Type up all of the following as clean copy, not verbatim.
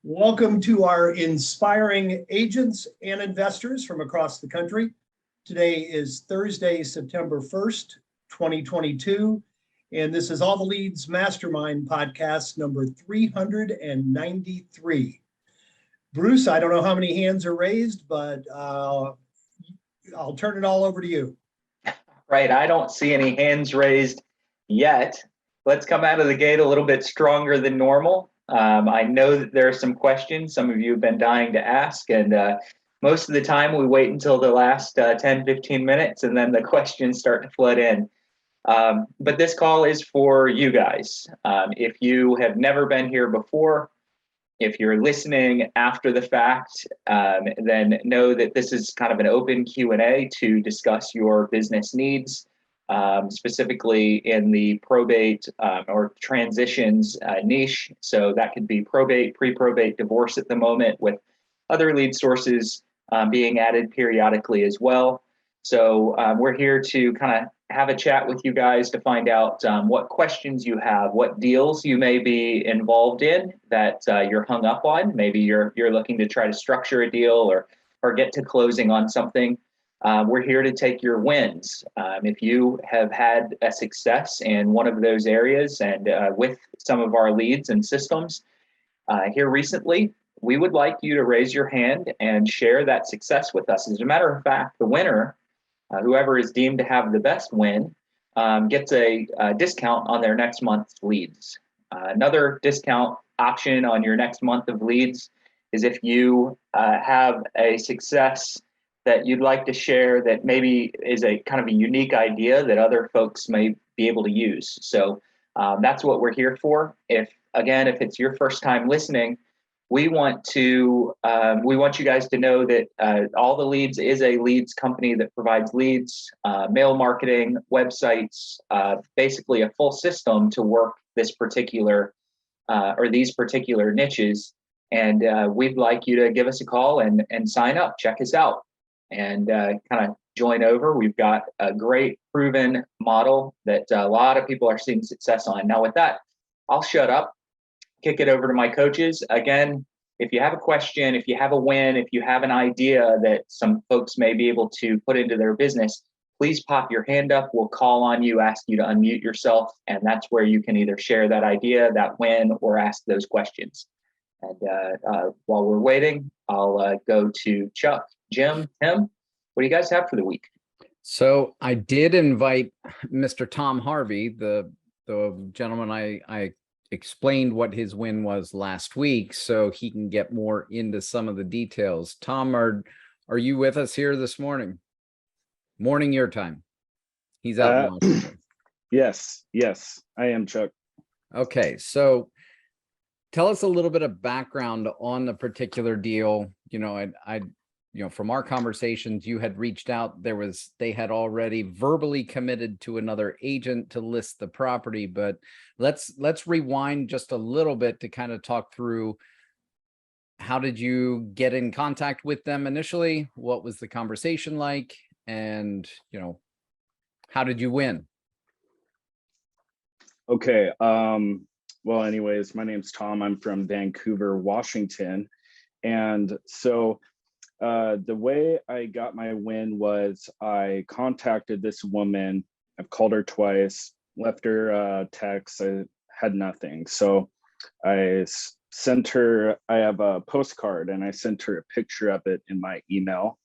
Welcome to our inspiring agents and investors from across the country. Today is Thursday, September 1st, 2022, and this is All the Leads Mastermind podcast number 393. Bruce, I don't know how many hands are raised, but I'll turn it all over to you. Right, I don't see any hands raised yet. Let's come out of the gate a little bit stronger than normal. I know that there are some questions some of you have been dying to ask, and most of the time we wait until the last 10, 15 minutes, and then the questions start to flood in. But this call is for you guys. If you have never been here before, if you're listening after the fact, then know that this is kind of an open Q&A to discuss your business needs, specifically in the probate or transitions niche. So that could be probate, pre-probate, divorce at the moment, with other lead sources being added periodically as well. So we're here to kind of have a chat with you guys to find out what questions you have, what deals you may be involved in that you're hung up on. Maybe you're looking to try to structure a deal or get to closing on something. We're here to take your wins. If you have had a success in one of those areas and with some of our leads and systems here recently, we would like you to raise your hand and share that success with us. As a matter of fact, the winner, whoever is deemed to have the best win, gets a discount on their next month's leads. Another discount option on your next month of leads is if you have a success that you'd like to share that maybe is a kind of a unique idea that other folks may be able to use. So that's what we're here for. If it's your first time listening, we want you guys to know that All the Leads is a leads company that provides leads, mail marketing, websites, basically a full system to work this particular or these particular niches. And we'd like you to give us a call and sign up, check us out, and kind of join over. We've got a great proven model that a lot of people are seeing success on. Now with that, I'll shut up. Kick it over to my coaches. Again, if you have a question, if you have a win, if you have an idea that some folks may be able to put into their business, please pop your hand up. We'll call on you, ask you to unmute yourself, and that's where you can either share that idea, that win, or ask those questions. And while we're waiting, I'll go to Chuck, Jim, Tim. What do you guys have for the week? So I did invite Mr. Tom Harvey, the gentleman I explained what his win was last week, so he can get more into some of the details. Tom, are you with us here this morning? Morning your time. He's out in Washington. Yes, I am, Chuck. Okay, so tell us a little bit of background on the particular deal. From our conversations, you had reached out. They had already verbally committed to another agent to list the property, but let's rewind just a little bit to kind of talk through how did you get in contact with them initially? What was the conversation like? And, how did you win? Okay. Well, anyways, my name's Tom. I'm from Vancouver, Washington. And so the way I got my win was I contacted this woman. I've called her twice, left her a text. I had nothing. So I sent her, I have a postcard, and I sent her a picture of it in my email.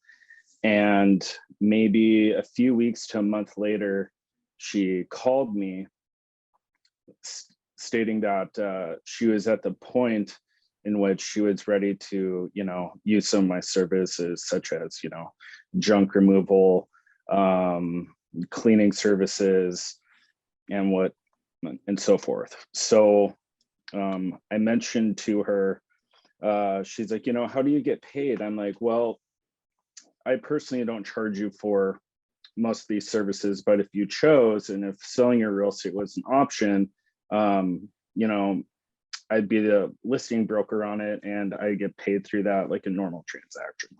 And maybe a few weeks to a month later, she called me stating that she was at the point in which she was ready to, use some of my services, such as, junk removal, cleaning services, and so forth. So I mentioned to her, she's like, how do you get paid? I'm like, well, I personally don't charge you for most of these services, but if you chose, and if selling your real estate was an option, I'd be the listing broker on it, and I get paid through that like a normal transaction.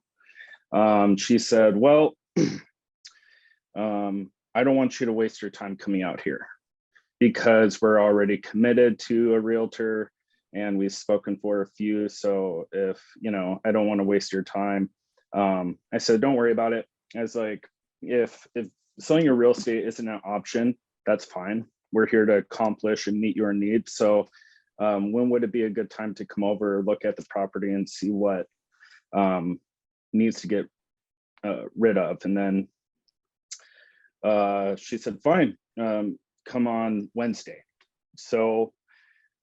She said, well, I don't want you to waste your time coming out here because we're already committed to a realtor. and we've spoken for a few. So if, I don't want to waste your time. I said, don't worry about it. I was like, if selling your real estate isn't an option, that's fine. We're here to accomplish and meet your needs. So when would it be a good time to come over, look at the property and see what needs to get rid of? And then she said, fine, come on Wednesday. So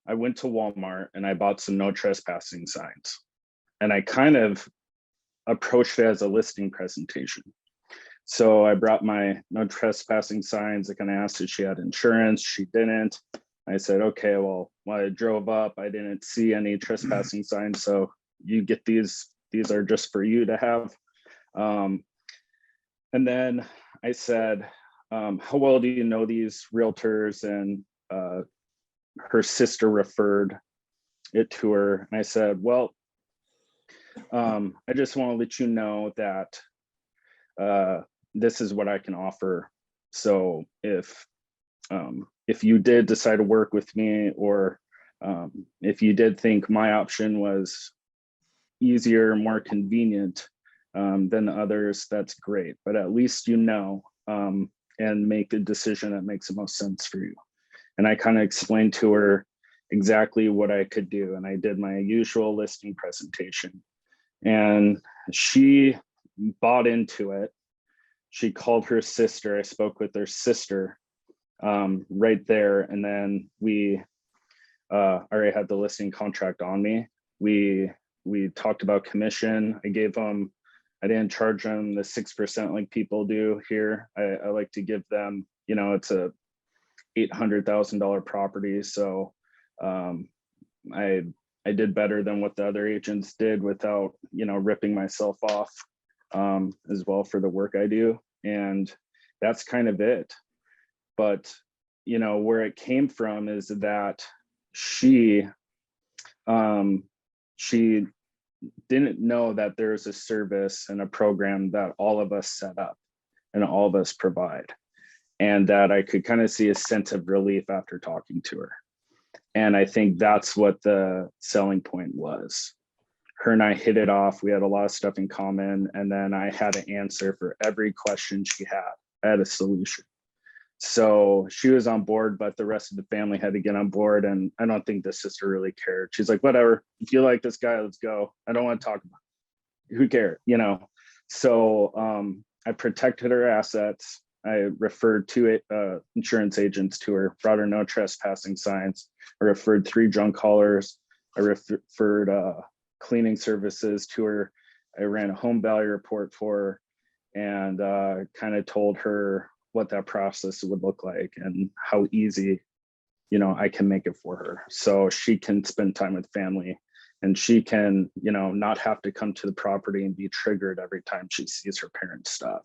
I went to Walmart and I bought some no trespassing signs. And I kind of approached it as a listing presentation. So I brought my no trespassing signs. I kind of asked if she had insurance. She didn't. I said, okay, well, when I drove up, I didn't see any trespassing signs. So you get these are just for you to have. And then I said, how well do you know these realtors? And her sister referred it to her. And I said, well, I just want to let you know that this is what I can offer. So if you did decide to work with me, or if you did think my option was easier, more convenient than the others, that's great. But at least and make a decision that makes the most sense for you. And I kind of explained to her exactly what I could do. And I did my usual listing presentation. And she bought into it. She called her sister. I spoke with her sister right there. And then we already had the listing contract on me. We talked about commission. I didn't charge them the 6% like people do here. I like to give them, it's a $800,000 property. So I did better than what the other agents did without, ripping myself off as well for the work I do. And that's kind of it. But, where it came from is that she didn't know that there's a service and a program that all of us set up and all of us provide. And that I could kind of see a sense of relief after talking to her. And I think that's what the selling point was. Her and I hit it off. We had a lot of stuff in common. And then I had an answer for every question she had. I had a solution. So she was on board, but the rest of the family had to get on board. And I don't think the sister really cared. She's like, whatever, if you like this guy, let's go. I don't want to talk about it. Who cares, So I protected her assets. I referred two insurance agents to her, brought her no trespassing signs. I referred 3 junk haulers. I referred cleaning services to her. I ran a home value report for her, and kind of told her what that process would look like and how easy, I can make it for her. So she can spend time with family, and she can, not have to come to the property and be triggered every time she sees her parents' stuff.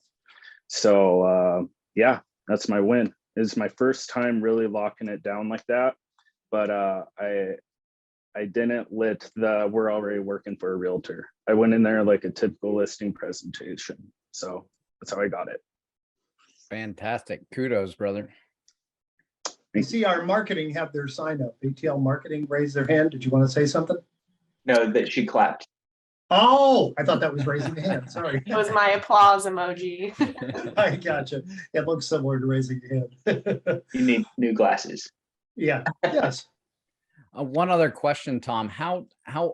So yeah, that's my win. It's my first time really locking it down like that. But I didn't let we're already working for a realtor. I went in there like a typical listing presentation. So that's how I got it. Fantastic. Kudos, brother. We see our marketing have their sign up. ATL Marketing raised their hand. Did you want to say something? No, that she clapped. Oh, I thought that was raising the hand. Sorry. It was my applause emoji. I gotcha. It looks similar to raising your hand. You need new glasses. Yeah. Yes. One other question, Tom. How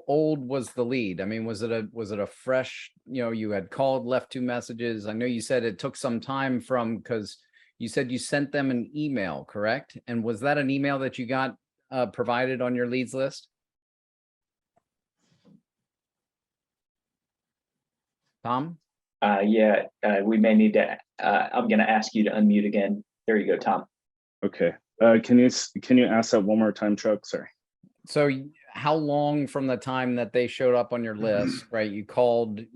old was the lead? I mean, was it a fresh, you had called, left 2 messages. I know you said it took some time because you said you sent them an email, correct? And was that an email that you got provided on your leads list? Tom? Yeah, we may need to, I'm going to ask you to unmute again. There you go, Tom. Okay. Can you ask that one more time, Chuck? Sorry. So how long from the time that they showed up on your list, right? You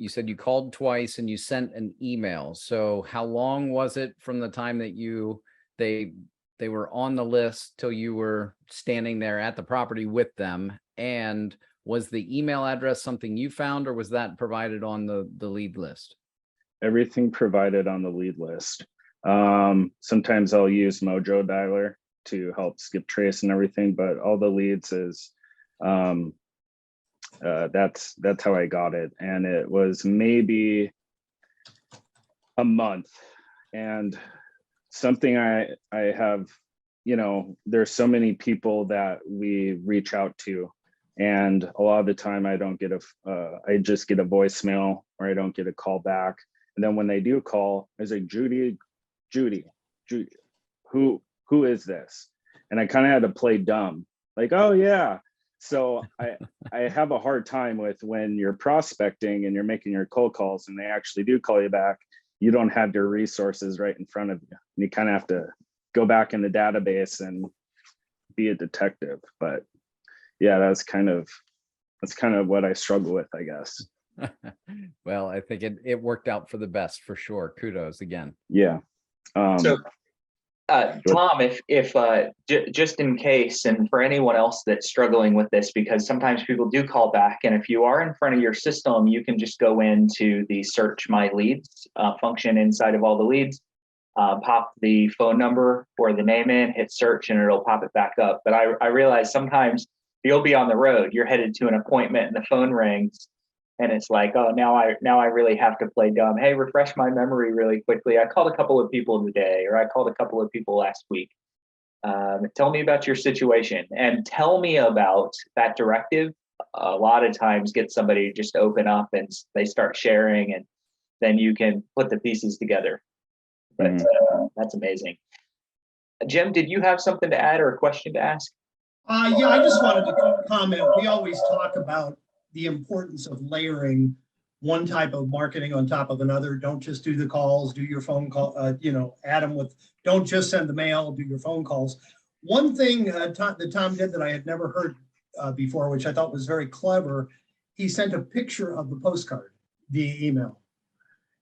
said you called twice and you sent an email. So how long was it from the time that they were on the list till you were standing there at the property with them? And was the email address something you found, or was that provided on the lead list? Everything provided on the lead list. Sometimes I'll use Mojo Dialer to help skip trace and everything, but all the leads is That's how I got it, and it was maybe a month. And something I have, you know, there's so many people that we reach out to, and a lot of the time I don't get I just get a voicemail, or I don't get a call back. And then when they do call, I say, Judy, who is this? And I kind of had to play dumb, like, oh yeah. So I have a hard time with when you're prospecting and you're making your cold calls and they actually do call you back, you don't have your resources right in front of you. You kind of have to go back in the database and be a detective. But yeah, that's kind of what I struggle with, I guess. Well, I think it worked out for the best for sure. Kudos again. Yeah. So, Tom, if just in case, and for anyone else that's struggling with this, because sometimes people do call back, and if you are in front of your system, you can just go into the search my leads function inside of all the leads, pop the phone number or the name in, hit search, and it'll pop it back up. But I realize sometimes you'll be on the road, you're headed to an appointment, and the phone rings. And it's like, oh, now I really have to play dumb. Hey, refresh my memory really quickly. I called a couple of people today, or I called a couple of people last week. Tell me about your situation, and tell me about that directive. A lot of times get somebody to just open up and they start sharing, and then you can put the pieces together. But that's amazing. Jim, did you have something to add or a question to ask? Yeah, I just wanted to comment. We always talk about the importance of layering one type of marketing on top of another. Don't just do the calls, do your phone call, add them with, don't just send the mail, do your phone calls. One thing that Tom did that I had never heard before, which I thought was very clever, he sent a picture of the postcard via email.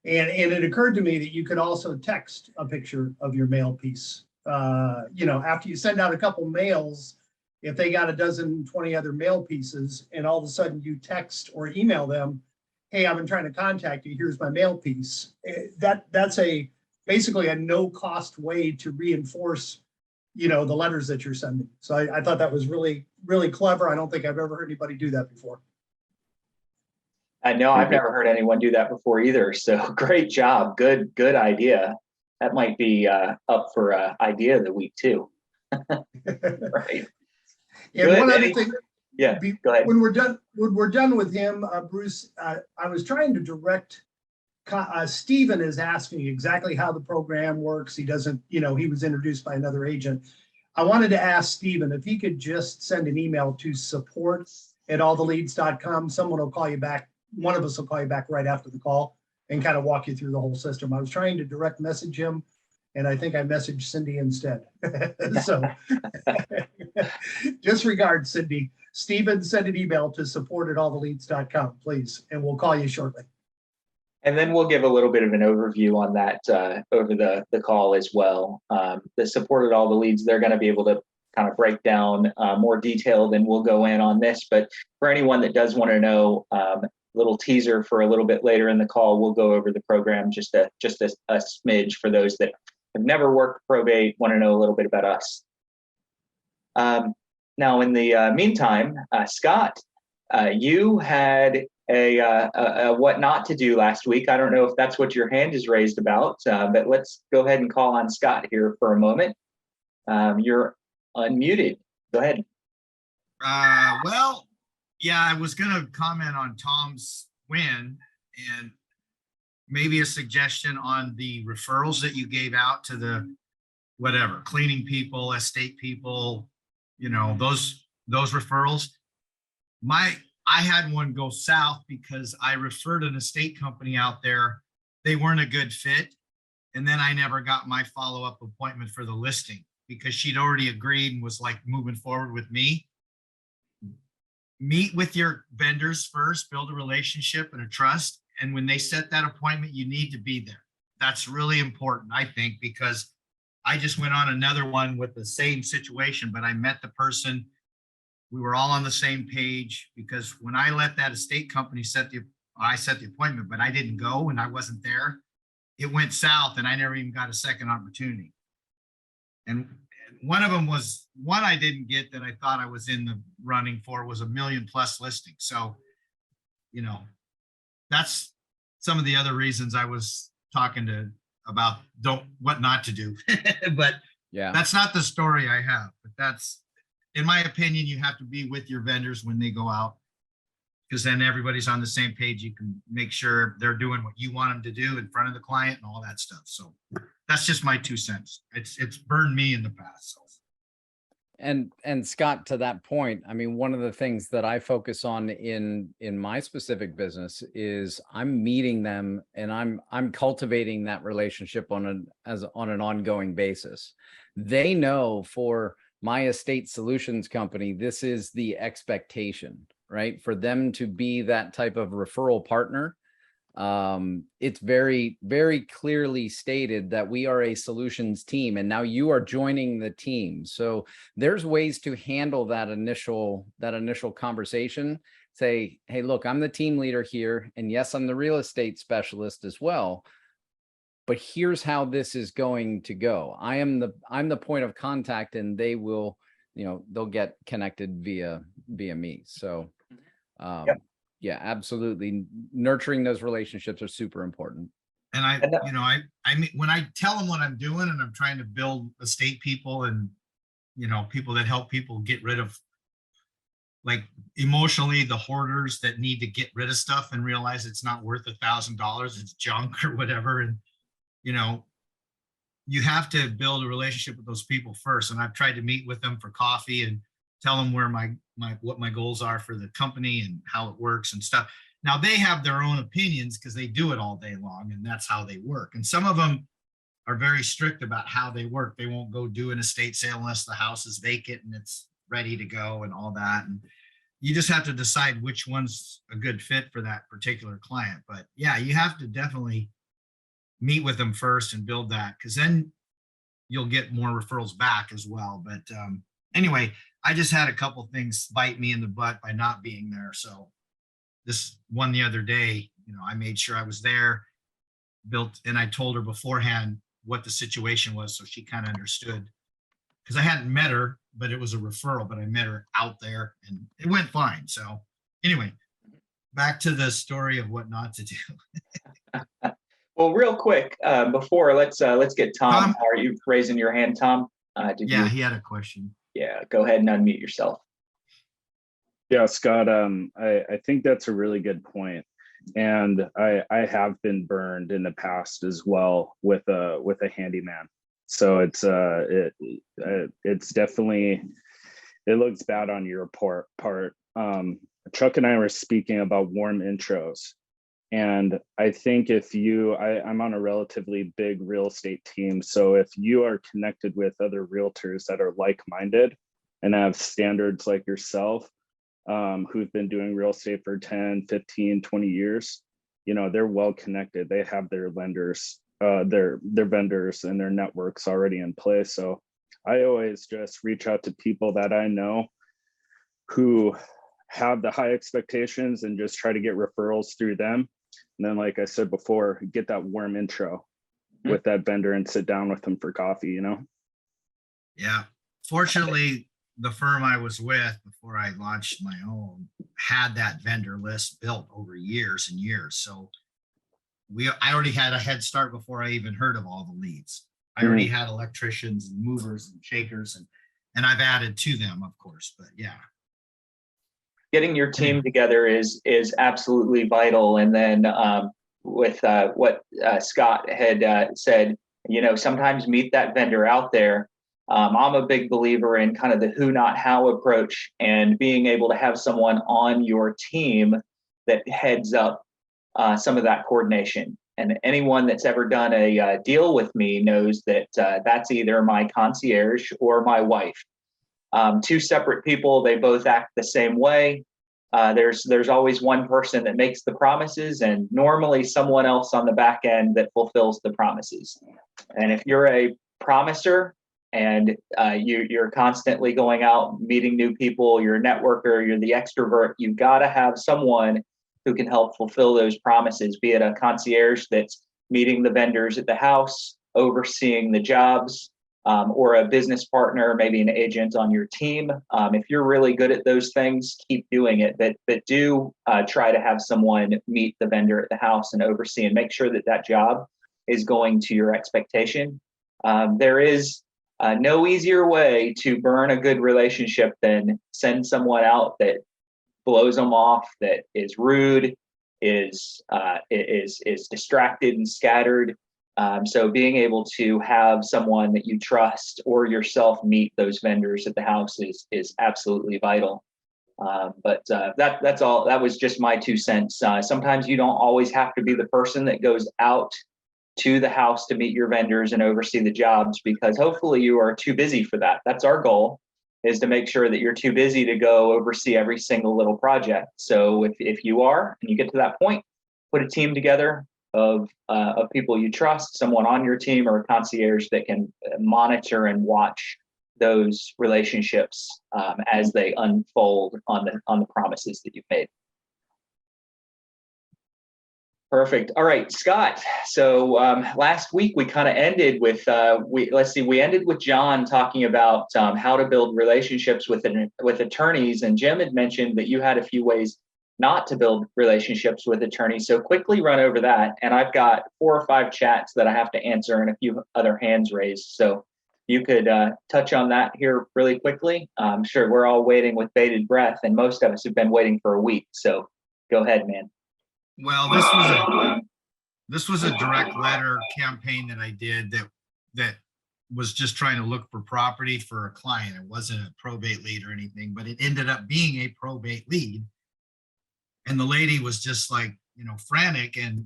And it occurred to me that you could also text a picture of your mail piece. After you send out a couple mails, if they got a dozen, 20 other mail pieces, and all of a sudden you text or email them, hey, I've been trying to contact you, here's my mail piece. That's basically a no cost way to reinforce, the letters that you're sending. So I thought that was really, really clever. I don't think I've ever heard anybody do that before. I know I've never heard anyone do that before either. So great job. Good idea. That might be up for idea of the week too. Right. And Good. one other thing, yeah, go ahead. When we're done with him, Bruce, I was trying to direct. Stephen is asking exactly how the program works. He doesn't, he was introduced by another agent. I wanted to ask Stephen if he could just send an email to support@alltheleads.com. Someone will call you back. One of us will call you back right after the call and kind of walk you through the whole system. I was trying to direct message him, and I think I messaged Cindy instead. So disregard Cindy. Stephen, send an email to support@alltheleads.com, please, and we'll call you shortly. And then we'll give a little bit of an overview on that over the call as well. The support at all the leads, they're going to be able to kind of break down more detail than we'll go in on this. But for anyone that does want to know, little teaser for a little bit later in the call, we'll go over the program just a smidge for those that have never worked probate, want to know a little bit about us. Now, in the meantime, Scott, you had a what not to do last week. I don't know if that's what your hand is raised about, but let's go ahead and call on Scott here for a moment. You're unmuted. Go ahead. Well, yeah, I was going to comment on Tom's win and maybe a suggestion on the referrals that you gave out to the whatever cleaning people, estate people, those referrals. I had one go south because I referred an estate company out there. They weren't a good fit. And then I never got my follow-up appointment for the listing because she'd already agreed and was like moving forward with me. Meet with your vendors first, build a relationship and a trust. And when they set that appointment, you need to be there. That's really important, I think, because I just went on another one with the same situation, but I met the person. We were all on the same page because when I let that estate company I set the appointment, but I didn't go and I wasn't there. It went south and I never even got a second opportunity. And one of them was one I didn't get that I thought I was in the running for was 1 million+ listing. So, that's some of the other reasons I was talking to about what not to do. But Yeah. that's not the story I have. But that's, in my opinion, you have to be with your vendors when they go out, because then everybody's on the same page. You can make sure they're doing what you want them to do in front of the client and all that stuff. So that's just my 2 cents. It's burned me in the past. So. And Scott, to that point, I mean, one of the things that I focus on in my specific business is I'm meeting them and I'm cultivating that relationship on an ongoing basis. They know for my estate solutions company, this is the expectation, right? For them to be that type of referral partner. It's very, very clearly stated that we are a solutions team, and now you are joining the team. So there's ways to handle that initial conversation. Say, hey, look, I'm the team leader here, and yes, I'm the real estate specialist as well, but here's how this is going to go. I'm the point of contact, and they will, they'll get connected via me. So, Yep. yeah, absolutely. Nurturing those relationships are super important. And I mean, when I tell them what I'm doing and I'm trying to build estate people and, people that help people get rid of, like, emotionally the hoarders that need to get rid of stuff and realize it's not worth $1,000, it's junk or whatever. And, you have to build a relationship with those people first. And I've tried to meet with them for coffee and tell them where what my goals are for the company and how it works and stuff. Now they have their own opinions because they do it all day long and that's how they work. And some of them are very strict about how they work. They won't go do an estate sale unless the house is vacant and it's ready to go and all that. And you just have to decide which one's a good fit for that particular client. But yeah, you have to definitely meet with them first and build that, because then you'll get more referrals back as well. But anyway, I just had a couple things bite me in the butt by not being there. So this one the other day, I made sure I was there, and I told her beforehand what the situation was, so she kind of understood, because I hadn't met her, but it was a referral, but I met her out there and it went fine. So anyway, back to the story of what not to do. Well, real quick, before let's get Tom. Tom? Are you raising your hand, Tom? He had a question. Yeah, go ahead and unmute yourself. Yeah, Scott, I think that's a really good point. And I have been burned in the past as well with a handyman. So it's definitely, it looks bad on your part. Chuck and I were speaking about warm intros. And I think I'm on a relatively big real estate team. So if you are connected with other realtors that are like-minded and have standards like yourself, who've been doing real estate for 10, 15, 20 years, they're well connected. They have their lenders, their vendors and their networks already in place. So I always just reach out to people that I know who have the high expectations and just try to get referrals through them. And then, like I said before, get that warm intro with that vendor and sit down with them for coffee, Yeah. Fortunately, the firm I was with before I launched my own had that vendor list built over years and years. So I already had a head start before I even heard of all the leads. I already had electricians and movers and shakers, and I've added to them, of course, but yeah. Getting your team together is absolutely vital. And then with what Scott had said, sometimes meet that vendor out there. I'm a big believer in kind of the who, not how approach, and being able to have someone on your team that heads up some of that coordination. And anyone that's ever done a deal with me knows that that's either my concierge or my wife. Two separate people, they both act the same way. There's always one person that makes the promises and normally someone else on the back end that fulfills the promises. And if you're a promiser and you're constantly going out, meeting new people, you're a networker, you're the extrovert, you've got to have someone who can help fulfill those promises, be it a concierge that's meeting the vendors at the house, overseeing the jobs, or a business partner, maybe an agent on your team. If you're really good at those things, keep doing it, but do try to have someone meet the vendor at the house and oversee and make sure that that job is going to your expectation. There is no easier way to burn a good relationship than send someone out that blows them off, that is rude, is distracted and scattered. So being able to have someone that you trust or yourself meet those vendors at the house is absolutely vital. But that's all. That was just my 2 cents. Sometimes you don't always have to be the person that goes out to the house to meet your vendors and oversee the jobs, because hopefully you are too busy for that. That's our goal, is to make sure that you're too busy to go oversee every single little project. So if you are, and you get to that point, put a team together of people you trust, someone on your team or a concierge that can monitor and watch those relationships as they unfold on the promises that you've made. Perfect. All right, Scott. So last week we kind of ended with we ended with John talking about how to build relationships with attorneys, and Jim had mentioned that you had a few ways not to build relationships with attorneys. So quickly run over that, and I've got 4 or 5 chats that I have to answer and a few other hands raised. So you could touch on that here really quickly. I'm sure we're all waiting with bated breath, and most of us have been waiting for a week. So go ahead, man. Well, this was a direct letter campaign that I did that was just trying to look for property for a client. It wasn't a probate lead or anything, but it ended up being a probate lead. And the lady was just like, frantic. And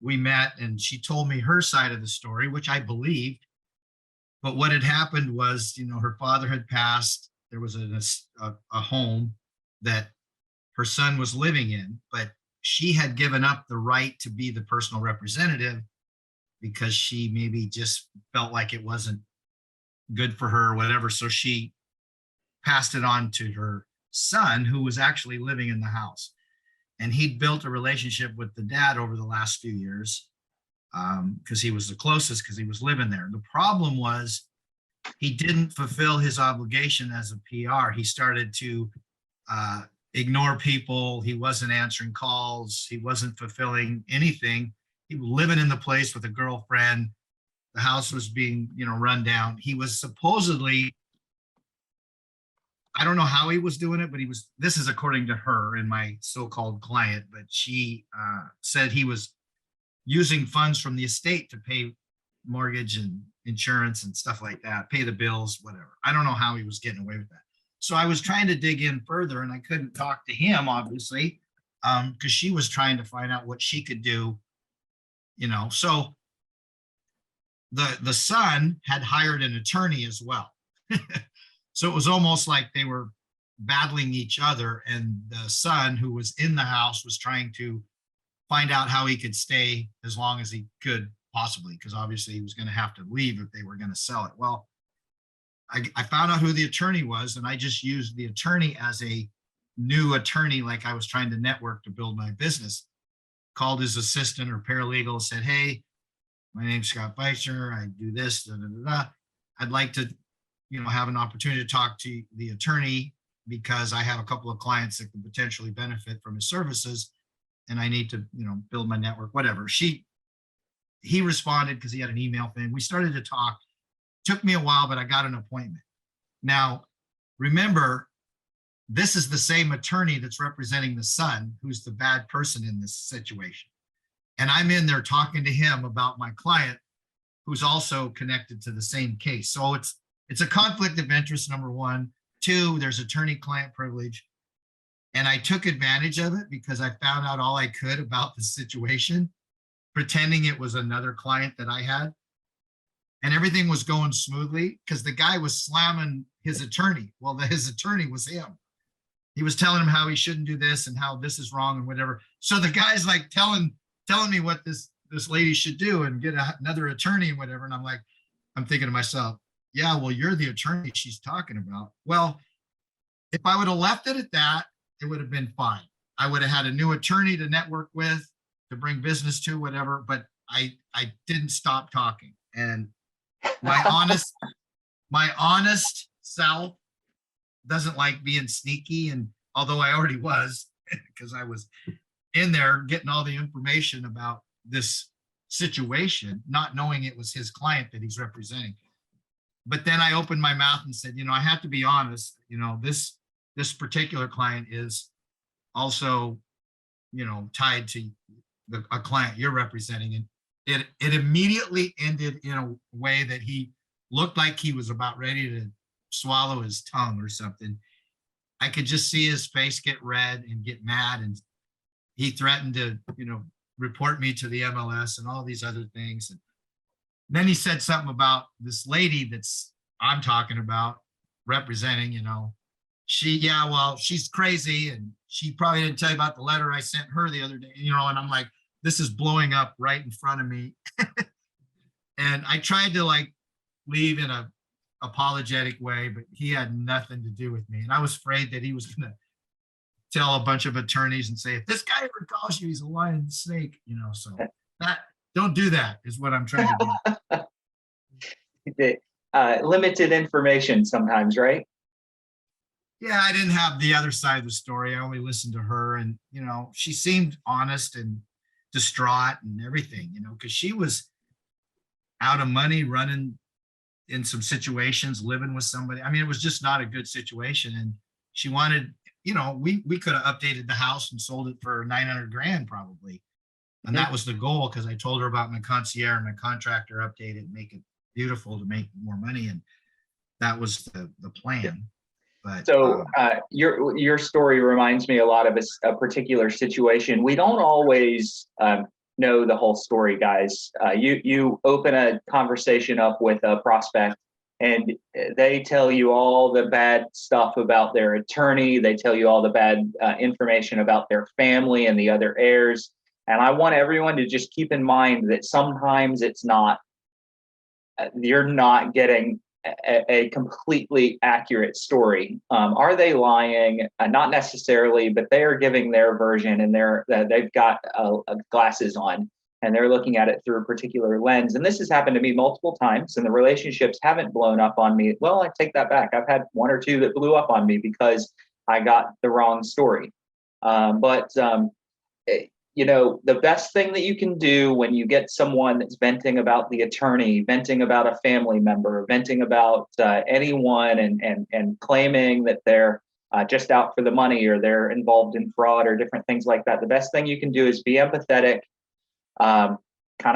we met and she told me her side of the story, which I believed. But what had happened was, her father had passed. There was a home that her son was living in, but she had given up the right to be the personal representative because she maybe just felt like it wasn't good for her or whatever. So she passed it on to her son, who was actually living in the house. And he'd built a relationship with the dad over the last few years because he was the closest, because he was living there. The problem was he didn't fulfill his obligation as a PR. He started to ignore people. He wasn't answering calls. He wasn't fulfilling anything. He was living in the place with a girlfriend. The house was being, run down. He was supposedly, I don't know how he was doing it, but this is according to her and my so-called client, but she said he was using funds from the estate to pay mortgage and insurance and stuff like that, pay the bills, whatever. I don't know how he was getting away with that. So I was trying to dig in further, and I couldn't talk to him, obviously, because she was trying to find out what she could do, So the son had hired an attorney as well. So it was almost like they were battling each other, and the son, who was in the house, was trying to find out how he could stay as long as he could possibly, because obviously he was going to have to leave if they were going to sell it. Well, I found out who the attorney was, and I just used the attorney as a new attorney, like I was trying to network to build my business. Called his assistant or paralegal, said, "Hey, my name's Scott Beischer. I do this. Da, da, da, da. I'd like to, have an opportunity to talk to the attorney because I have a couple of clients that could potentially benefit from his services, and I need to, build my network." Whatever. He responded because he had an email thing. We started to talk. Took me a while, but I got an appointment. Now, remember, this is the same attorney that's representing the son, who's the bad person in this situation. And I'm in there talking to him about my client, who's also connected to the same case. So it's a conflict of interest, number one. 2, there's attorney-client privilege. And I took advantage of it because I found out all I could about the situation, pretending it was another client that I had. And everything was going smoothly because the guy was slamming his attorney. Well, his attorney was him. He was telling him how he shouldn't do this and how this is wrong and whatever. So the guy's like telling me what this lady should do and get another attorney and whatever. And I'm thinking to myself, yeah, well, you're the attorney she's talking about. Well, if I would have left it at that, it would have been fine. I would have had a new attorney to network with, to bring business to, whatever. But I didn't stop talking. And my honest my honest self doesn't like being sneaky, and although I already was, because I was in there getting all the information about this situation, not knowing it was his client that he's representing. But then I opened my mouth and said, I have to be honest, this particular client is also, tied to a client you're representing. And it immediately ended in a way that he looked like he was about ready to swallow his tongue or something. I could just see his face get red and get mad. And he threatened to, report me to the MLS and all these other things. And then he said something about this lady I'm talking about representing, she's crazy, and she probably didn't tell you about the letter I sent her the other day, and I'm like, this is blowing up right in front of me. And I tried to leave in a apologetic way, but he had nothing to do with me. And I was afraid that he was going to tell a bunch of attorneys and say, if this guy ever calls you, he's a lying snake, so don't do that is what I'm trying to do. Limited information sometimes, right? Yeah, I didn't have the other side of the story. I only listened to her, and she seemed honest and distraught and everything, because she was out of money, running in some situations, living with somebody. I mean, it was just not a good situation, and she wanted, we could have updated the house and sold it for 900 grand probably, and that was the goal, because I told her about my concierge and my contractor, update it, make it beautiful to make more money, and that was the plan. Yeah. But so your story reminds me a lot of a particular situation. We don't always know the whole story, guys. You open a conversation up with a prospect, and they tell you all the bad stuff about their attorney. They tell you all the bad information about their family and the other heirs. And I want everyone to just keep in mind that sometimes you're not getting a completely accurate story. Are they lying? Not necessarily, but they are giving their version, and they've got glasses on, and they're looking at it through a particular lens. And this has happened to me multiple times, and the relationships haven't blown up on me. Well, I take that back. I've had one or two that blew up on me because I got the wrong story. The best thing that you can do when you get someone that's venting about the attorney, venting about a family member, venting about anyone, and claiming that they're just out for the money, or they're involved in fraud or different things like that, the best thing you can do is be empathetic, kind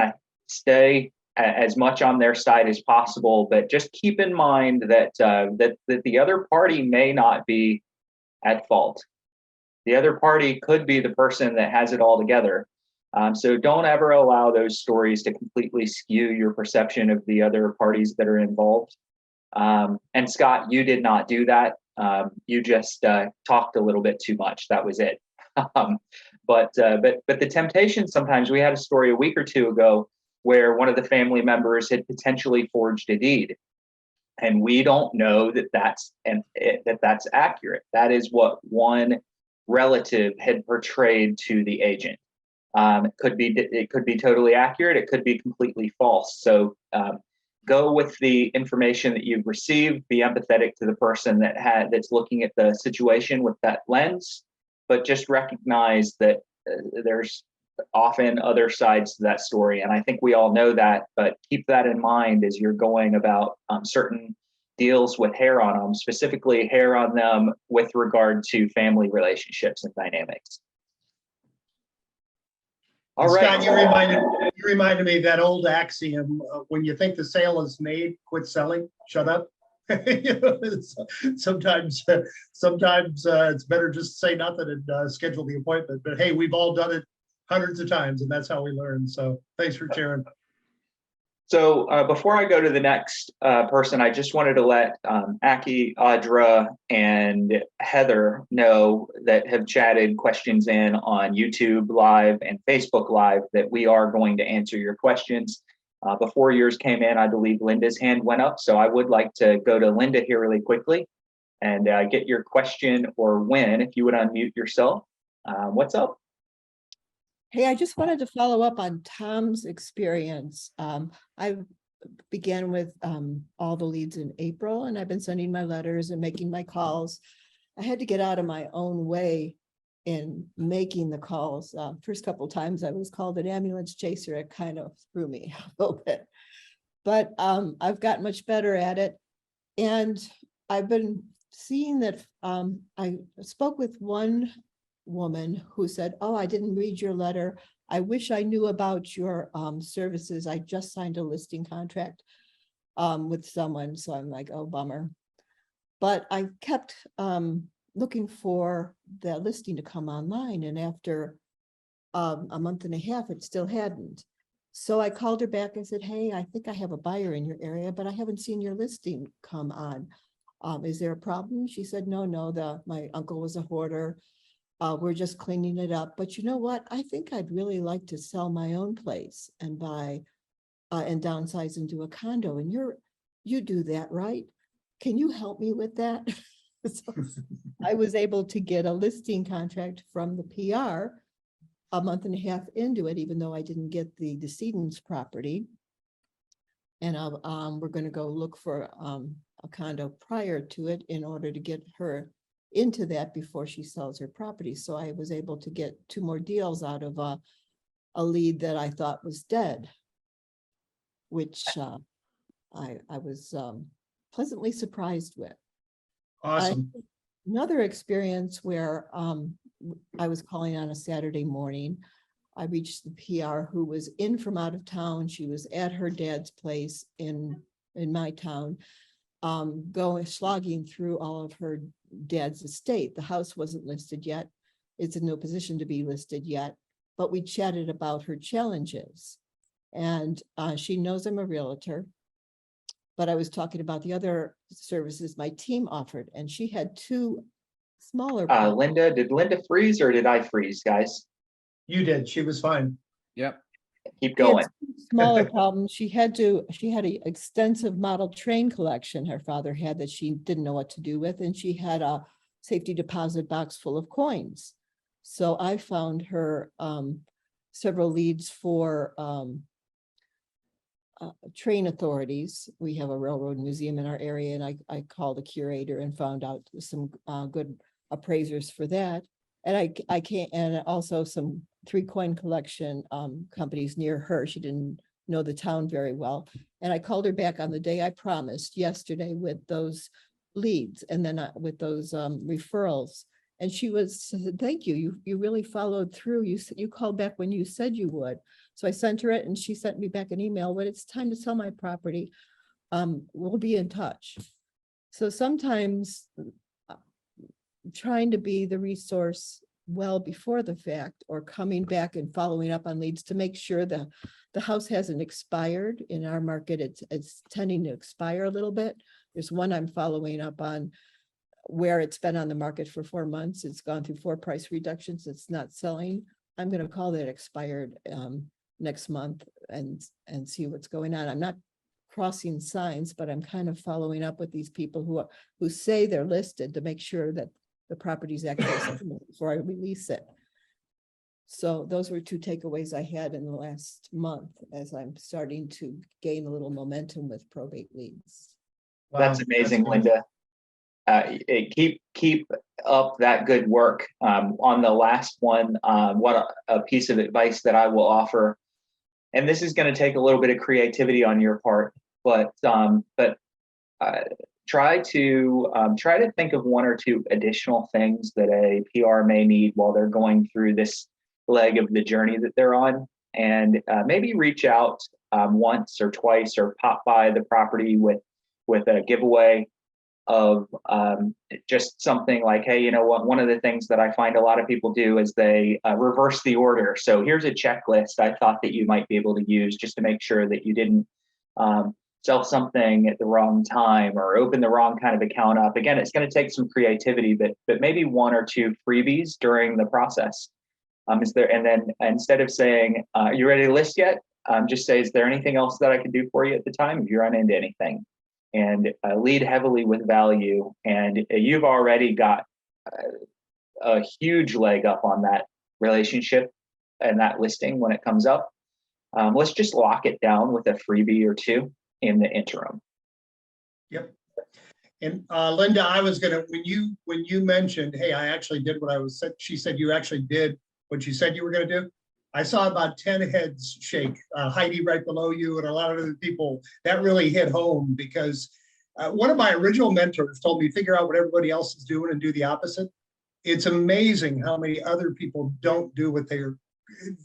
of stay as much on their side as possible, but just keep in mind that the other party may not be at fault. The other party could be the person that has it all together. So don't ever allow those stories to completely skew your perception of the other parties that are involved. And Scott, you did not do that. You just talked a little bit too much. That was it. But the temptation sometimes, we had a story a week or two ago where one of the family members had potentially forged a deed. And we don't know that that's accurate. That is what one relative had portrayed to the agent. It could be totally accurate. It could be completely false. So go with the information that you've received. Be empathetic to the person that's looking at the situation with that lens, but just recognize that there's often other sides to that story. And I think we all know that, but keep that in mind as you're going about certain deals with hair on them, specifically hair on them with regard to family relationships and dynamics. All right. Scott, you reminded me of that old axiom, when you think the sale is made, quit selling, shut up. Sometimes it's better just to say nothing and schedule the appointment. But hey, we've all done it hundreds of times, and that's how we learn. So thanks for sharing. So before I go to the next person, I just wanted to let Aki, Audra, and Heather know that have chatted questions in on YouTube Live and Facebook Live that we are going to answer your questions. Before yours came in, I believe Linda's hand went up. So I would like to go to Linda here really quickly and get your question or win, if you would unmute yourself. What's up? Hey, I just wanted to follow up on Tom's experience. I've began with all the leads in April, and I've been sending my letters and making my calls. I had to get out of my own way in making the calls. First couple of times I was called an ambulance chaser. It kind of threw me a little bit, but I've gotten much better at it. And I've been seeing that I spoke with one woman who said, "Oh, I didn't read your letter. I wish I knew about your services. I just signed a listing contract with someone." So I'm like, oh, bummer. But I kept looking for the listing to come online. And after a month and a half, it still hadn't. So I called her back and said, "Hey, I think I have a buyer in your area, but I haven't seen your listing come on. Is there a problem?" She said, no, my uncle was a hoarder. We're just cleaning it up. But you know what? I think I'd really like to sell my own place and buy and downsize into a condo. And you do that, right? Can you help me with that? So I was able to get a listing contract from the PR a month and a half into it, even though I didn't get the decedent's property. And we're going to go look for a condo prior to it in order to get her into that before she sells her property. So I was able to get 2 more deals out of a lead that I thought was dead, which I was pleasantly surprised with. Awesome. Another experience where I was calling on a Saturday morning. I reached the PR who was in from out of town. She was at her dad's place in my town, slogging through all of her dad's estate. The house wasn't listed yet. It's in no position to be listed yet, but we chatted about her challenges. And she knows I'm a realtor, but I was talking about the other services my team offered, and she had 2 smaller. Linda, did Linda freeze or did I freeze, guys? You did. She was fine. Yep. Keep She had going. some smaller problems. She had an extensive model train collection her father had that she didn't know what to do with, and she had a safety deposit box full of coins. So I found her several leads for train authorities. We have a railroad museum in our area, and I called the curator and found out some good appraisers for that. And I can't, and also some 3-coin collection companies near her. She didn't know the town very well. And I called her back on the day I promised, yesterday, with those leads and then with those referrals. And she said, "Thank you. You really followed through. You called back when you said you would." So I sent her it, and she sent me back an email. "When it's time to sell my property, we'll be in touch." So sometimes trying to be the resource well before the fact, or coming back and following up on leads to make sure the house hasn't expired. In our market, it's tending to expire a little bit. There's one I'm following up on where it's been on the market for 4 months. It's gone through 4 price reductions. It's not selling. I'm going to call that expired next month and see what's going on. I'm not crossing signs, but I'm kind of following up with these people who say they're listed to make sure that the property's actually before I release it. So those were 2 takeaways I had in the last month as I'm starting to gain a little momentum with probate leads. Wow, That's amazing, great. Linda. Keep up that good work. On the last one, what a piece of advice that I will offer, and this is going to take a little bit of creativity on your part, but try to think of 1 or 2 additional things that a PR may need while they're going through this leg of the journey that they're on, and maybe reach out once or twice, or pop by the property with a giveaway of just something like, "Hey, you know what? One of the things that I find a lot of people do is they reverse the order. So here's a checklist I thought that you might be able to use just to make sure that you didn't sell something at the wrong time or open the wrong kind of account up." Again, it's going to take some creativity, but maybe 1 or 2 freebies during the process. And then instead of saying, "You ready to list yet?" Just say, "Is there anything else that I can do for you at the time if you run into anything?" And lead heavily with value. And you've already got a huge leg up on that relationship and that listing when it comes up. Let's just lock it down with a freebie or 2 in the interim. Yep. And Linda, I was gonna, when you mentioned, hey, I actually did what I was said, she said you actually did what you said you were gonna do. I saw about 10 heads shake, Heidi right below you and a lot of other people. That really hit home because one of my original mentors told me figure out what everybody else is doing and do the opposite. It's amazing how many other people don't do what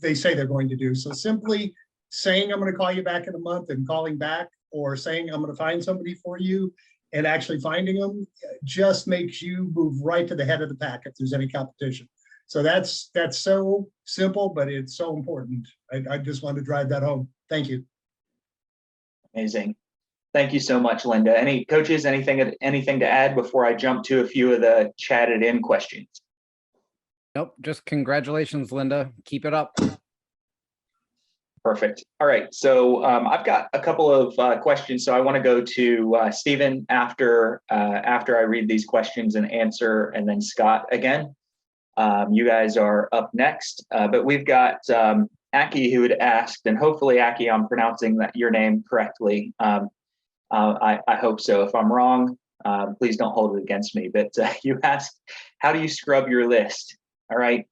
they say they're going to do. So simply saying I'm going to call you back in a month and calling back, or saying I'm going to find somebody for you and actually finding them, just makes you move right to the head of the pack if there's any competition. So that's so simple, but it's so important. I just wanted to drive that home. Thank you. Amazing. Thank you so much, Linda. Any coaches, anything to add before I jump to a few of the chatted in questions? Nope, just congratulations, Linda. Keep it up. Perfect. All right. So I've got a couple of questions. So I want to go to Stephen after I read these questions and answer, and then Scott again. You guys are up next, but we've got Aki who had asked, and hopefully Aki, I'm pronouncing your name correctly. I hope so. If I'm wrong, please don't hold it against me. But you asked, how do you scrub your list? All right.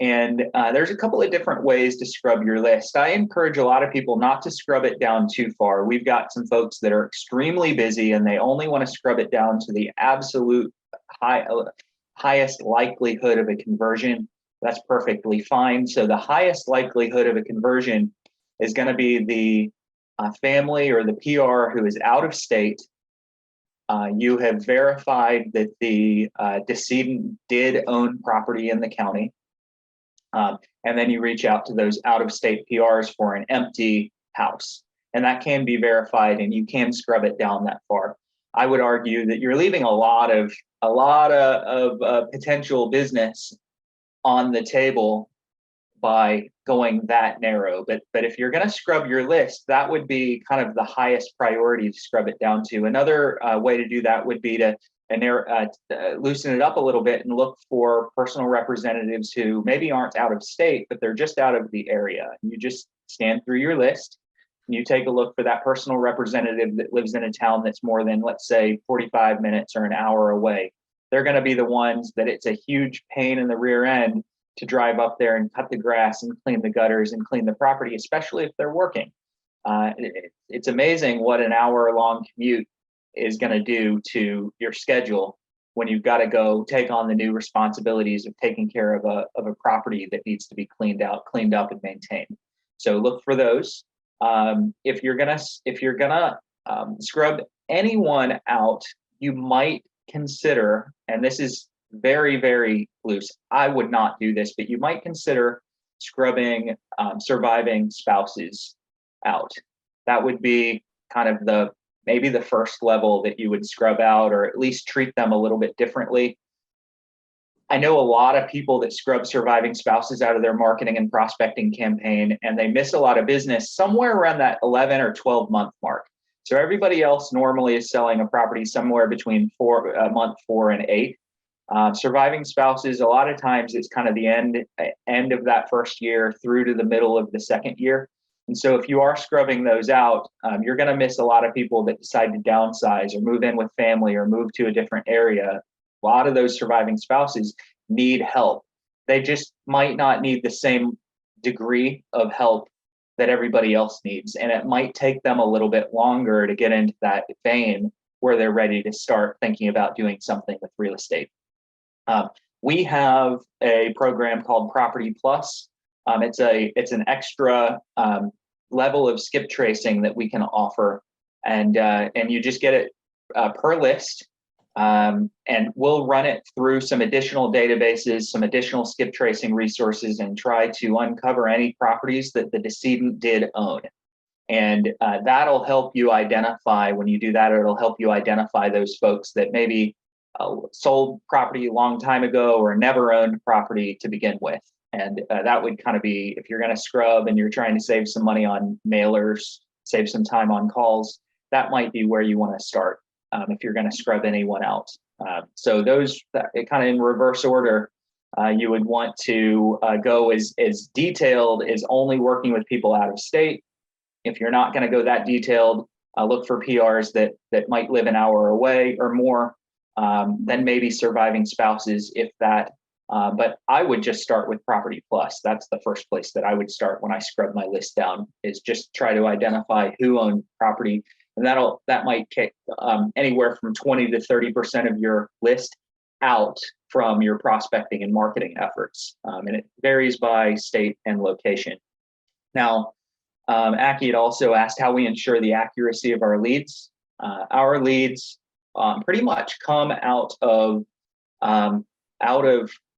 And there's a couple of different ways to scrub your list. I encourage a lot of people not to scrub it down too far. We've got some folks that are extremely busy and they only want to scrub it down to the absolute highest likelihood of a conversion. That's perfectly fine. So the highest likelihood of a conversion is going to be the family or the PR who is out of state. You have verified that the decedent did own property in the county. And then you reach out to those out-of-state PRs for an empty house. And that can be verified and you can scrub it down that far. I would argue that you're leaving a lot of potential business on the table by going that narrow. But if you're going to scrub your list, that would be kind of the highest priority to scrub it down to. Another way to do that would be to loosen it up a little bit and look for personal representatives who maybe aren't out of state, but they're just out of the area. And you just scan through your list and you take a look for that personal representative that lives in a town that's more than, let's say, 45 minutes or an hour away. They're going to be the ones that it's a huge pain in the rear end to drive up there and cut the grass and clean the gutters and clean the property, especially if they're working. It's amazing what an hour-long commute is going to do to your schedule when you've got to go take on the new responsibilities of taking care of a property that needs to be cleaned up and maintained. So look for those. If you're gonna scrub anyone out, you might consider, and this is very, very loose, I would not do this, but you might consider scrubbing surviving spouses out. That would be kind of maybe the first level that you would scrub out, or at least treat them a little bit differently. I know a lot of people that scrub surviving spouses out of their marketing and prospecting campaign, and they miss a lot of business somewhere around that 11 or 12 month mark. So everybody else normally is selling a property somewhere between month 4 and 8. Surviving spouses, a lot of times it's kind of the end of that first year through to the middle of the second year. And so if you are scrubbing those out, you're going to miss a lot of people that decide to downsize or move in with family or move to a different area. A lot of those surviving spouses need help. They just might not need the same degree of help that everybody else needs. And it might take them a little bit longer to get into that vein where they're ready to start thinking about doing something with real estate. We have a program called Property Plus. It's an extra level of skip tracing that we can offer, and you just get it per list, and we'll run it through some additional databases, some additional skip tracing resources, and try to uncover any properties that the decedent did own. And that'll help you identify, when you do that, it'll help you identify those folks that maybe sold property a long time ago or never owned property to begin with. And that would kind of be, if you're going to scrub and you're trying to save some money on mailers, save some time on calls, that might be where you want to start if you're going to scrub anyone out. So those, kind of in reverse order, you would want to go as detailed as only working with people out of state. If you're not going to go that detailed, look for PRs that might live an hour away or more, then maybe surviving spouses if that. But I would just start with Property Plus. That's the first place that I would start when I scrub my list down, is just try to identify who owned property. And that might kick anywhere from 20 to 30% of your list out from your prospecting and marketing efforts. And it varies by state and location. Now, Aki had also asked how we ensure the accuracy of our leads. Our leads pretty much come out of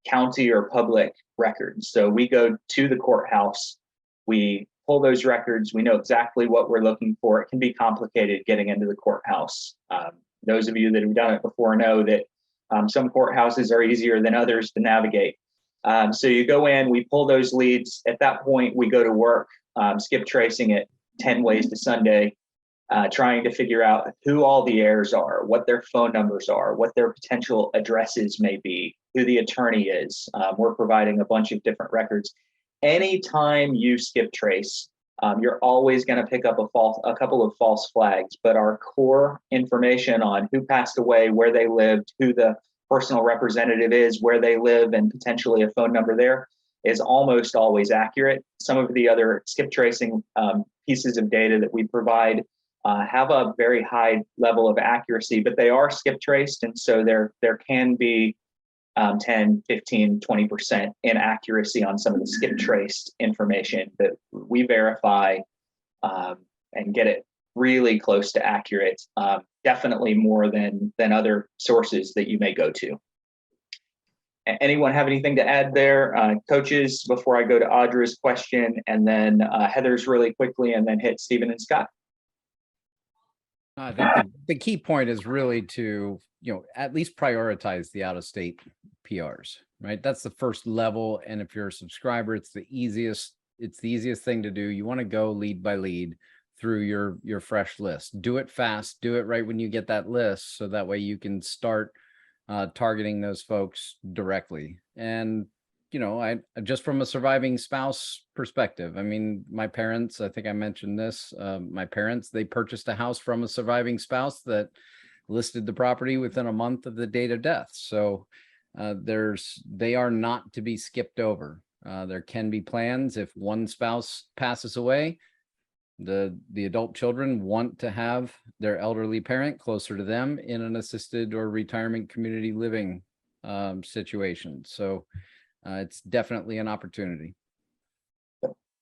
county or public records. So we go to the courthouse, we pull those records, we know exactly what we're looking for. It can be complicated getting into the courthouse. Those of you that have done it before know that some courthouses are easier than others to navigate. So you go in, we pull those leads. At that point, we go to work, skip tracing it 10 ways to Sunday, trying to figure out who all the heirs are, what their phone numbers are, what their potential addresses may be, who the attorney is. We're providing a bunch of different records. Anytime you skip trace, you're always going to pick up a couple of false flags, but our core information on who passed away, where they lived, who the personal representative is, where they live, and potentially a phone number there is almost always accurate. Some of the other skip tracing pieces of data that we provide have a very high level of accuracy, but they are skip traced. And so there can be 10, 15, 20% inaccuracy on some of the skip traced information that we verify and get it really close to accurate, definitely more than other sources that you may go to. Anyone have anything to add there? Coaches, before I go to Audra's question, and then Heather's really quickly, and then hit Stephen and Scott. I think the key point is really to, at least prioritize the out-of-state PRs, right? That's the first level. And if you're a subscriber, it's the easiest thing to do. You want to go lead by lead through your fresh list. Do it fast, do it right when you get that list, so that way you can start targeting those folks directly. And I just from a surviving spouse perspective, I mean, my parents, I think I mentioned this, my parents, they purchased a house from a surviving spouse that listed the property within a month of the date of death. So they are not to be skipped over. There can be plans if one spouse passes away, the adult children want to have their elderly parent closer to them in an assisted or retirement community living situation. So it's definitely an opportunity.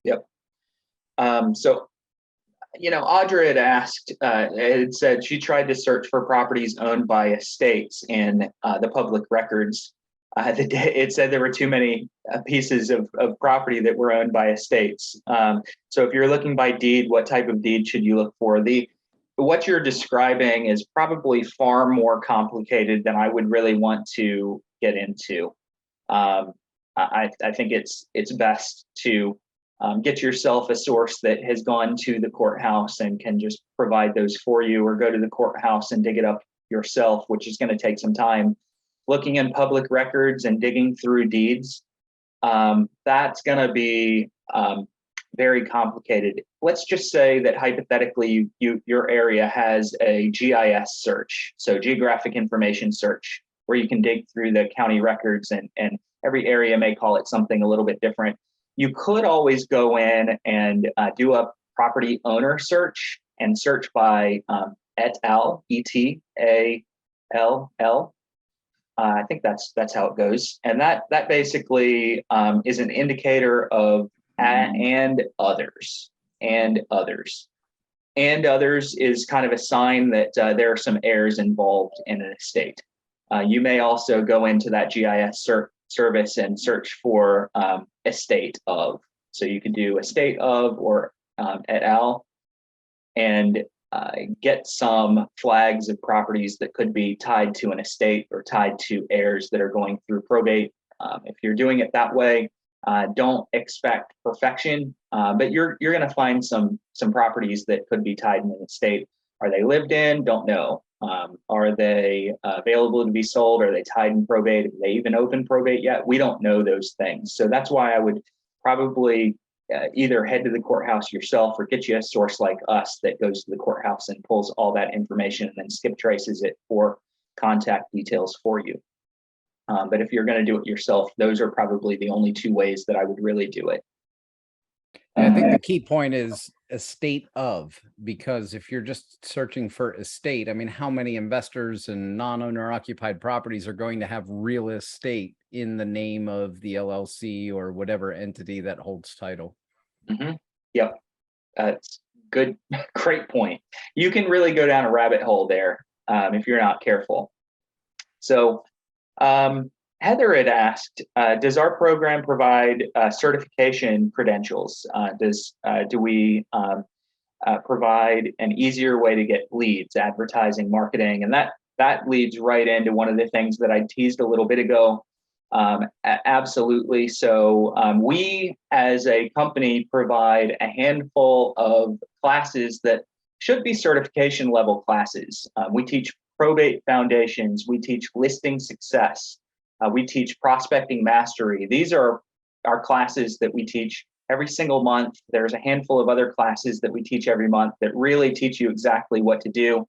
Yep. So, Audra had asked, had said she tried to search for properties owned by estates in the public records. It said there were too many pieces of property that were owned by estates. So if you're looking by deed, what type of deed should you look for? What you're describing is probably far more complicated than I would really want to get into. I think it's best to get yourself a source that has gone to the courthouse and can just provide those for you, or go to the courthouse and dig it up yourself, which is going to take some time. Looking in public records and digging through deeds, that's going to be very complicated. Let's just say that hypothetically your area has a GIS search, so geographic information search, where you can dig through the county records, and every area may call it something a little bit different. You could always go in and do a property owner search and search by et al, ETALL. I think that's how it goes. And that basically is an indicator of and others. And others is kind of a sign that there are some heirs involved in an estate. You may also go into that GIS service and search for estate of. So you can do estate of or et al. And get some flags of properties that could be tied to an estate or tied to heirs that are going through probate. If you're doing it that way, don't expect perfection, but you're going to find some properties that could be tied in an estate. Are they lived in? Don't know. Are they available to be sold? Are they tied in probate? Have they even opened probate yet? We don't know those things. So that's why I would probably either head to the courthouse yourself or get you a source like us that goes to the courthouse and pulls all that information and then skip traces it for contact details for you. But if you're going to do it yourself, those are probably the only two ways that I would really do it. I think the key point is estate of, because if you're just searching for estate, I mean, how many investors and non-owner occupied properties are going to have real estate in the name of the LLC or whatever entity that holds title? Yep. That's good. Great point. You can really go down a rabbit hole there if you're not careful. So Heather had asked, does our program provide certification credentials? Do we provide an easier way to get leads, advertising, marketing? And that leads right into one of the things that I teased a little bit ago. Absolutely. So we as a company provide a handful of classes that should be certification level classes. We teach probate foundations. We teach listing success. We teach prospecting mastery. These are our classes that we teach every single month. There's a handful of other classes that we teach every month that really teach you exactly what to do.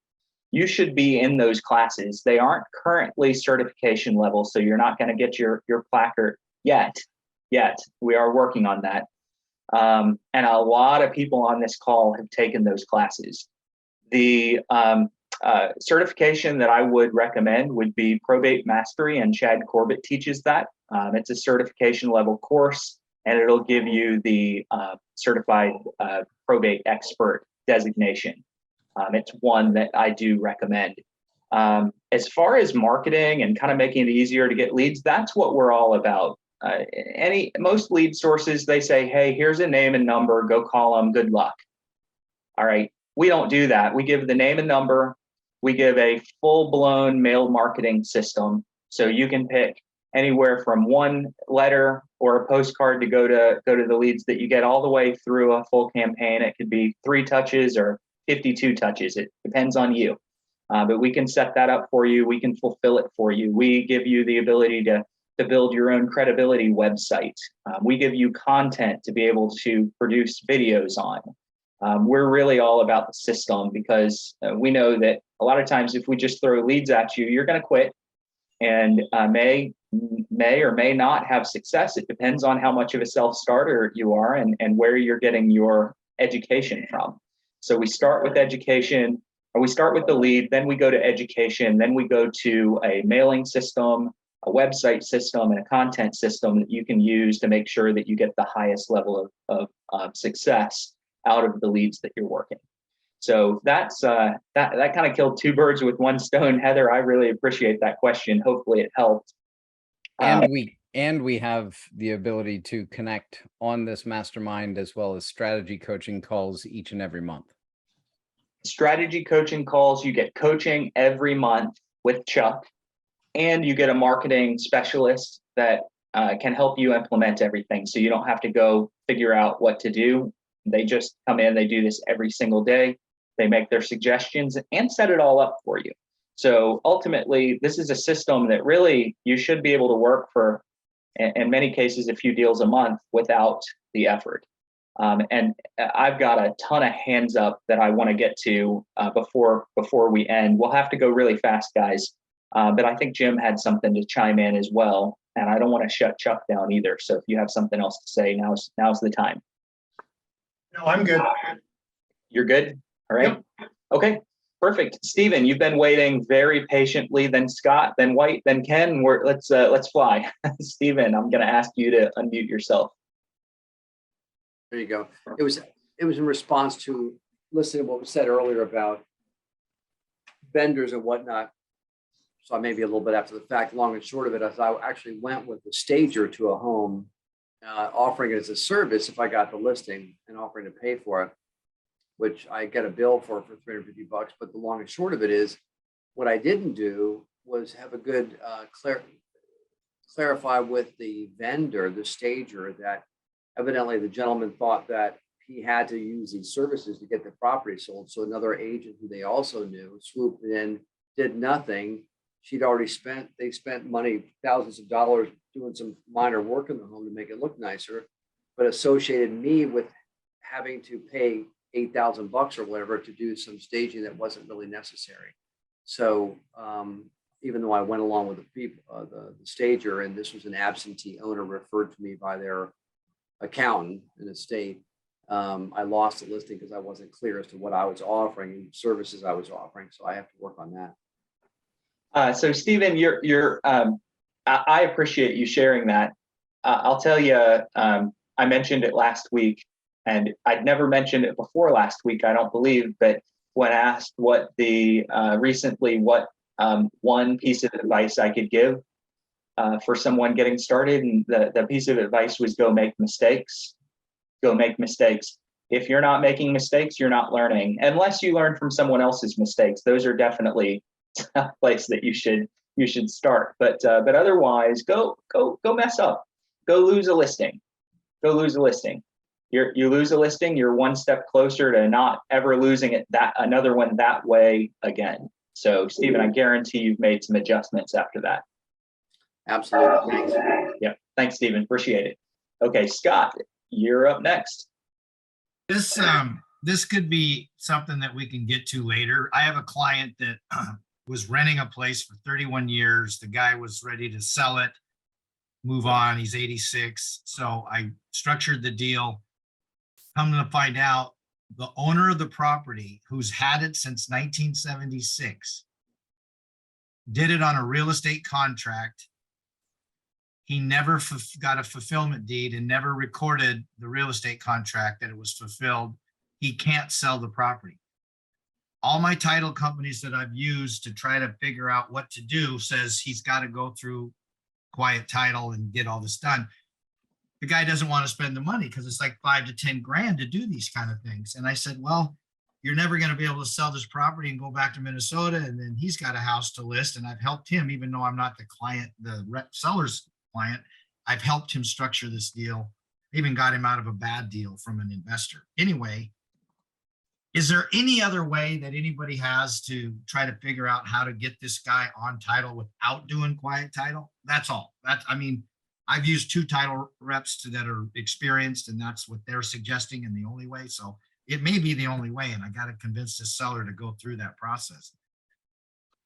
You should be in those classes. They aren't currently certification level, so you're not going to get your placard yet. We are working on that. And a lot of people on this call have taken those classes. The certification that I would recommend would be Probate Mastery, and Chad Corbett teaches that. It's a certification level course, and it'll give you the certified probate expert designation. It's one that I do recommend. As far as marketing and kind of making it easier to get leads, that's what we're all about. Most lead sources, they say, hey, here's a name and number, go call them, good luck. All right, we don't do that. We give the name and number. We give a full-blown mail marketing system. So you can pick anywhere from one letter or a postcard to go to the leads that you get all the way through a full campaign. It could be 3 touches or 52 touches. It depends on you. But we can set that up for you. We can fulfill it for you. We give you the ability to build your own credibility website. We give you content to be able to produce videos on. We're really all about the system, because we know that a lot of times if we just throw leads at you, you're going to quit and may or may not have success. It depends on how much of a self-starter you are and where you're getting your education from. So we start with education, or we start with the lead, then we go to education, then we go to a mailing system, a website system, and a content system that you can use to make sure that you get the highest level of success out of the leads that you're working. So that's that kind of killed 2 birds with 1 stone. Heather, I really appreciate that question. Hopefully it helped. And we have the ability to connect on this mastermind, as well as strategy coaching calls each and every month. Strategy coaching calls, you get coaching every month with Chuck, and you get a marketing specialist that can help you implement everything. So you don't have to go figure out what to do. They just come in, they do this every single day. They make their suggestions and set it all up for you. So ultimately, this is a system that really you should be able to work for, in many cases, a few deals a month without the effort. And I've got a ton of hands up that I want to get to before we end. We'll have to go really fast, guys. But I think Jim had something to chime in as well. And I don't want to shut Chuck down either. So if you have something else to say, now's the time. No, I'm good. You're good? All right. Yep. Okay, perfect. Stephen, you've been waiting very patiently, then Scott, then White, then Ken. Let's fly. Stephen, I'm going to ask you to unmute yourself. There you go. It was in response to listening to what was said earlier about vendors and whatnot. So I may be a little bit after the fact. Long and short of it, I actually went with a stager to a home, offering it as a service if I got the listing, and offering to pay for it, which I get a bill for $350. But the long and short of it is, what I didn't do was have a good clarify with the vendor, the stager, that evidently the gentleman thought that he had to use these services to get the property sold. So another agent who they also knew swooped in, did nothing. They spent money, thousands of dollars, doing some minor work in the home to make it look nicer. but associated me with having to pay $8,000 or whatever to do some staging that wasn't really necessary. So even though I went along with the stager, and this was an absentee owner referred to me by their accountant in the state, I lost the listing because I wasn't clear as to what I was offering and services I was offering. So I have to work on that. So Stephen, I appreciate you sharing that. I'll tell you, I mentioned it last week, and I'd never mentioned it before last week, I don't believe, but when asked what one piece of advice I could give for someone getting started, and the piece of advice was go make mistakes. Go make mistakes. If you're not making mistakes, you're not learning, unless you learn from someone else's mistakes. Those are definitely a place that you should start. But otherwise, go mess up. Go lose a listing. Go lose a listing. You lose a listing, you're one step closer to not ever losing another one that way again. So Stephen, I guarantee you've made some adjustments after that. Absolutely. Thanks. Yeah. Thanks, Stephen. Appreciate it. Okay, Scott, you're up next. This could be something that we can get to later. I have a client that was renting a place for 31 years. The guy was ready to sell it, move on. He's 86. So I structured the deal. Come to find out, the owner of the property, who's had it since 1976, did it on a real estate contract. He never got a fulfillment deed and never recorded the real estate contract that it was fulfilled. He can't sell the property. All my title companies that I've used to try to figure out what to do says he's got to go through quiet title and get all this done. The guy doesn't want to spend the money because it's like 5 to 10 grand to do these kind of things. And I said, well, you're never going to be able to sell this property and go back to Minnesota. And then he's got a house to list. And I've helped him, even though I'm not the client, the seller's client, I've helped him structure this deal, even got him out of a bad deal from an investor. Anyway, is there any other way that anybody has to try to figure out how to get this guy on title without doing quiet title? That's all. I've used 2 title reps that are experienced, and that's what they're suggesting and the only way. So it may be the only way, and I got to convince this seller to go through that process.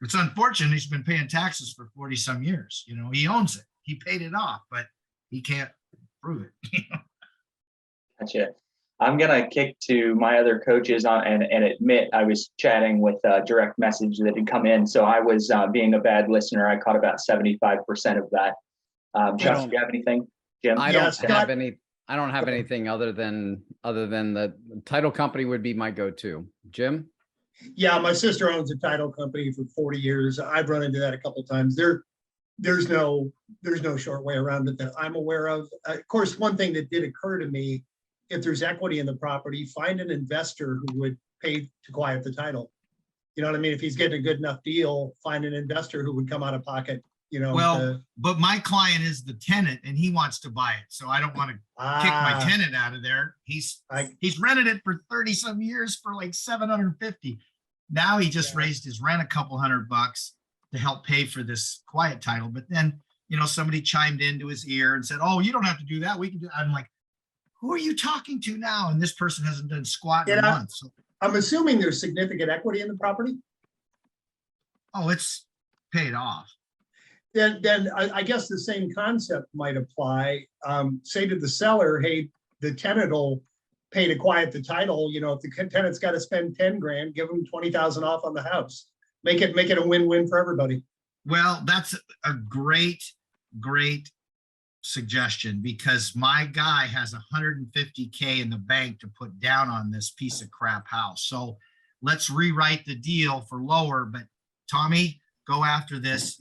It's unfortunate he's been paying taxes for 40 some years. You know, he owns it. He paid it off, but he can't prove it. Gotcha. I'm going to kick to my other coaches and admit I was chatting with a direct message that had come in. So I was being a bad listener. I caught about 75% of that. Josh, do you have anything? Jim? I Yeah, don't Scott. have any. I don't have anything other than the title company would be my go-to. Jim? Yeah, my sister owns a title company for 40 years. I've run into that a couple of times. There's no short way around it that I'm aware of. Of course, one thing that did occur to me, if there's equity in the property, find an investor who would pay to quiet the title. You know what I mean? If he's getting a good enough deal, find an investor who would come out of pocket, But my client is the tenant and he wants to buy it. So I don't want to kick my tenant out of there. He's rented it for 30 some years for like 750. Now he just raised his rent a couple $100 to help pay for this quiet title. But then, somebody chimed into his ear and said, oh, you don't have to do that. We can do that. I'm like, who are you talking to now? And this person hasn't done squat in a month. So, I'm assuming there's significant equity in the property. oh, it's paid off. Then I guess the same concept might apply. Say to the seller, hey, the tenant will pay to quiet the title. If the tenant's got to spend 10 grand, give them 20,000 off on the house. Make it a win-win for everybody. Well, that's a great suggestion, because my guy has 150K in the bank to put down on this piece of crap house. So let's rewrite the deal for lower, but Tommy, go after this.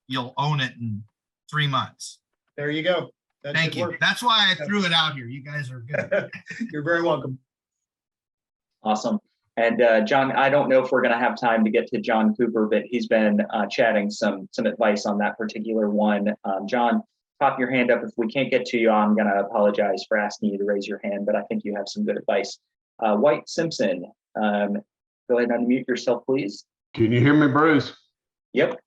You'll own it in 3 months. There you go. Thank you. That's why I threw it out here. You guys are good. You're very welcome. Awesome. And John, I don't know if we're going to have time to get to John Cooper, but he's been chatting some advice on that particular one. John, pop your hand up. If we can't get to you, I'm going to apologize for asking you to raise your hand, but I think you have some good advice. White Simpson, go ahead and unmute yourself, please. Can you hear me, Bruce? Yep.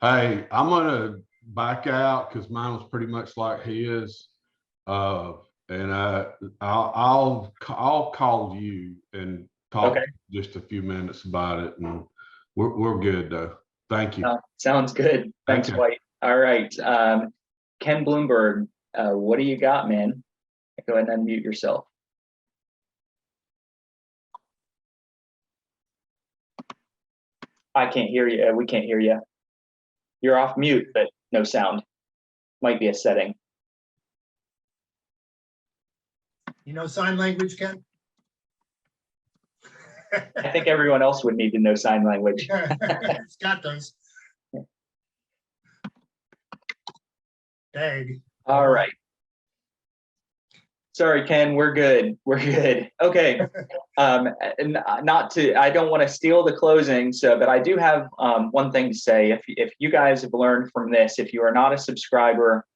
Hey, I'm going to back out because mine was pretty much like his. and I'll call you and talk Okay. just a few minutes about it, and we're good though. Thank you. Sounds good. Thanks, Okay. White. All right. Ken Bloomberg, what do you got, man? Go ahead and unmute yourself. I can't hear you. We can't hear you. You're off mute, but no sound. Might be a setting. You know sign language, Ken? I think everyone else would need to know sign language. Scott does. Dang. All right. Sorry, Ken, we're good. We're good. Okay. And I don't want to steal the closing, but I do have one thing to say. If you guys have learned from this, if you are not a subscriber,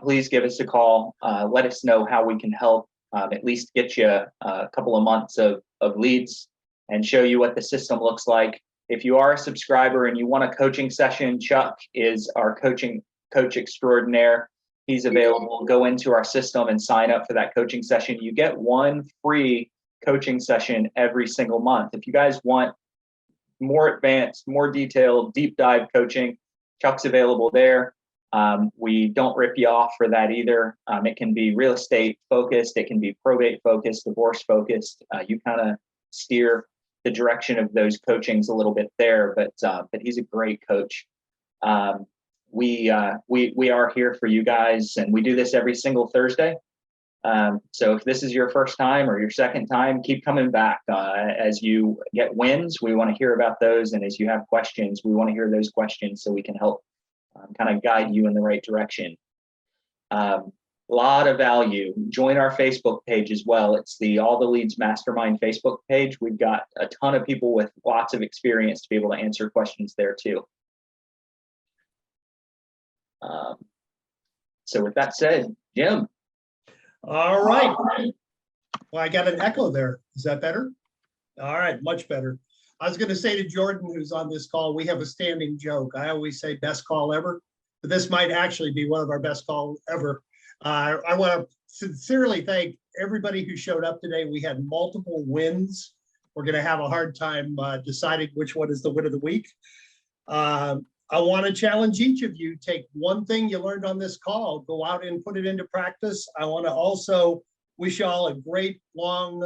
please give us a call. Let us know how we can help at least get you a couple of months of leads and show you what the system looks like. If you are a subscriber and you want a coaching session, Chuck is our coach extraordinaire. He's available. Go into our system and sign up for that coaching session. You get one free coaching session every single month. If you guys want more advanced, more detailed, deep dive coaching, Chuck's available there. We don't rip you off for that either. It can be real estate focused. It can be probate focused, divorce focused. You kind of steer the direction of those coachings a little bit there, but he's a great coach. We are here for you guys, and we do this every single Thursday. So if this is your first time or your second time, keep coming back. As you get wins, we want to hear about those, and as you have questions, we want to hear those questions so we can help kind of guide you in the right direction. Lot of value. Join our Facebook page as well. It's the All the Leads Mastermind Facebook page. We've got a ton of people with lots of experience to be able to answer questions there too. So with that said, Jim. All right. Well, I got an echo there. Is that better? All right, much better. I was going to say to Jordan, who's on this call, we have a standing joke. I always say best call ever, but this might actually be one of our best calls ever. I want to sincerely thank everybody who showed up today. We had multiple wins. We're going to have a hard time deciding which one is the win of the week. I want to challenge each of you, take one thing you learned on this call, go out and put it into practice. I want to also wish you all a great long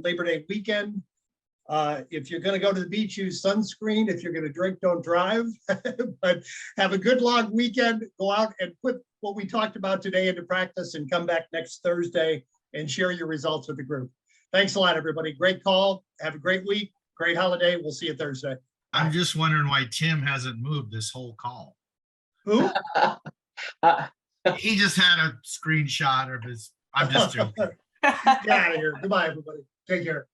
Labor Day weekend. If you're going to go to the beach, use sunscreen. If you're going to drink, don't drive. But have a good long weekend. Go out and put what we talked about today into practice and come back next Thursday and share your results with the group. Thanks a lot, everybody. Great call. Have a great week. Great holiday. We'll see you Thursday. I'm just wondering why Tim hasn't moved this whole call. Who? He just had a screenshot of his, I'm just joking. Get out of here. Goodbye, everybody. Take care.